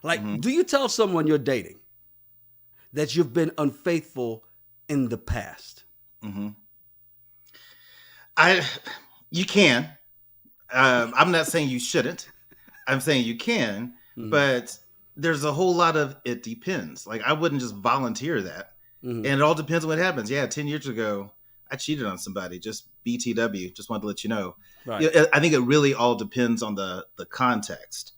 Like, do you tell someone you're dating that you've been unfaithful in the past? You can. I'm not saying you shouldn't. I'm saying you can, but there's a whole lot of it depends. Like, I wouldn't just volunteer that. And it all depends on what happens. Yeah, 10 years ago, I cheated on somebody. Just BTW. Just wanted to let you know. Right. I think it really all depends on the context.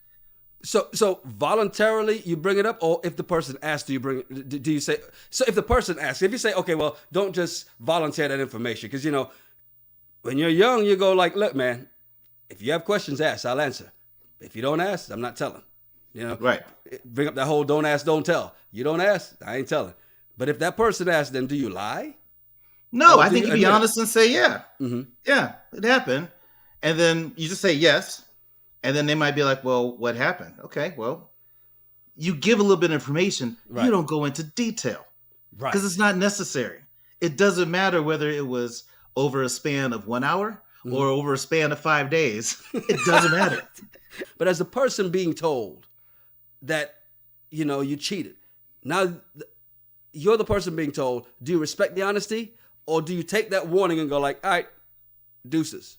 So voluntarily you bring it up, or if the person asks, do you say, so if the person asks, if you say, okay, well, don't just volunteer that information. Because, when you're young, you go like, look, man, if you have questions, ask, I'll answer. If you don't ask, I'm not telling. Right. Bring up that whole don't ask, don't tell. You don't ask, I ain't telling. But if that person asks, then do you lie? No, I think you be honest and say, yeah. Yeah, it happened. And then you just say yes. And then they might be like, well, what happened? Okay, well, you give a little bit of information. Right. You don't go into detail. Right. Because it's not necessary. It doesn't matter whether it was over a span of 1 hour or over a span of 5 days. It doesn't matter. But as a person being told that, you cheated, now you're the person being told, do you respect the honesty? Or do you take that warning and go like, all right, deuces?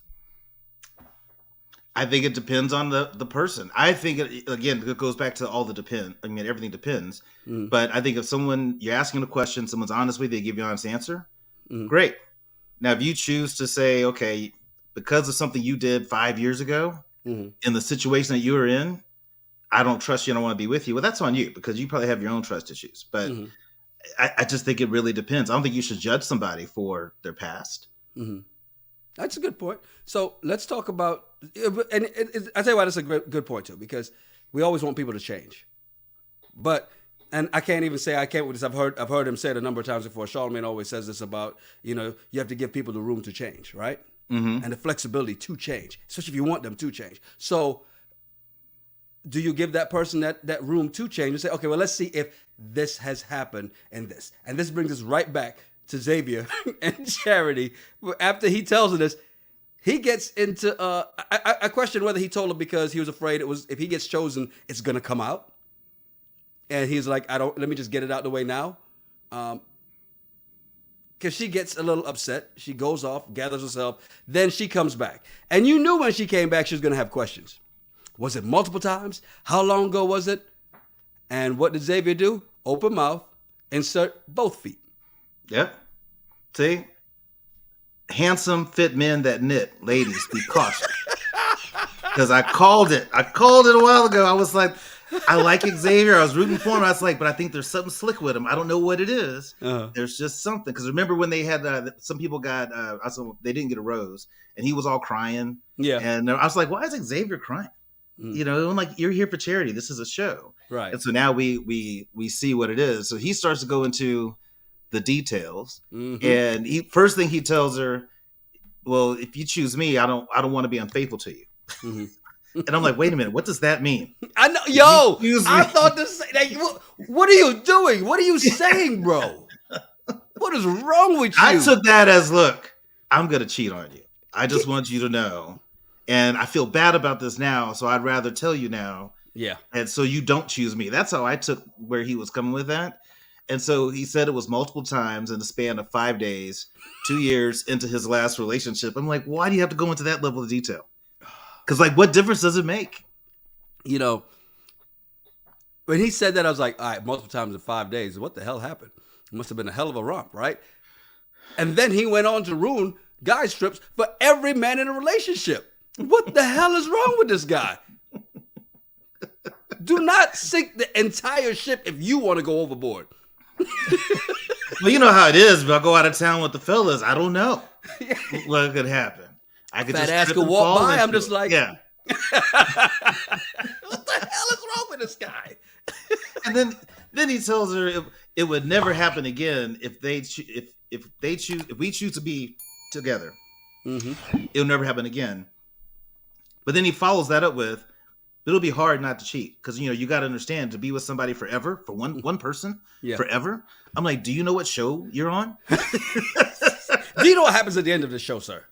I think it depends on the person. I think, it goes back to all the depend. I mean, everything depends. But I think if you're asking a question, someone's honest with you, they give you an honest answer, great. Now, if you choose to say, okay, because of something you did 5 years ago, in the situation that you were in, I don't trust you, I don't want to be with you. Well, that's on you, because you probably have your own trust issues. But I just think it really depends. I don't think you should judge somebody for their past. That's a good point. So let's talk about, and I tell you why that's a good point too, because we always want people to change. And I can't even say I can't with this. I've heard him say it a number of times before. Charlamagne always says this about, you have to give people the room to change, right? And the flexibility to change, especially if you want them to change. So do you give that person that room to change and say, okay, well, let's see if this has happened and this. And this brings us right back to Xavier and Charity. After he tells her this, he gets into, I question whether he told her because he was afraid if he gets chosen, it's going to come out. And he's like, let me just get it out the way now. Because she gets a little upset. She goes off, gathers herself. Then she comes back. And you knew when she came back, she was going to have questions. Was it multiple times? How long ago was it? And what did Xavier do? Open mouth, insert both feet. Yep. See? Handsome, fit men that knit. Ladies, be cautious. Because I called it. I called it a while ago. I was like, I like Xavier. I was rooting for him. I was like, but I think there's something slick with him. I don't know what it is. There's just something. Because remember when they had, some people got, they didn't get a rose. And he was all crying. Yeah. And I was like, why is Xavier crying? I'm like, you're here for charity. This is a show. Right. And so now we see what it is. So he starts to go into the details. And first thing he tells her, well, if you choose me, I don't want to be unfaithful to you. And I'm like, wait a minute, what does that mean? I know, I thought this. Like, what are you doing? What are you saying, bro? What is wrong with you? I took that as, look, I'm gonna cheat on you. I just want you to know, and I feel bad about this now, so I'd rather tell you now. Yeah. And so you don't choose me. That's how I took where he was coming with that. And so he said it was multiple times in the span of 5 days, 2 years into his last relationship. I'm like, why do you have to go into that level of detail? Because, like, what difference does it make? When he said that, I was like, all right, multiple times in 5 days. What the hell happened? It must have been a hell of a romp, right? And then he went on to ruin guy strips for every man in a relationship. What the hell is wrong with this guy? Do not sink the entire ship if you want to go overboard. Well, you know how it is. If I go out of town with the fellas, I don't know what could happen. I could Fat ass could walk by. I'm just like, yeah. What the hell is wrong with this guy? And then he tells her it would never happen again if we choose to be together. It'll never happen again. But then he follows that up with, it'll be hard not to cheat because you got to understand, to be with somebody forever, for one person forever. I'm like, do you know what show you're on? Do you know what happens at the end of the show, sir?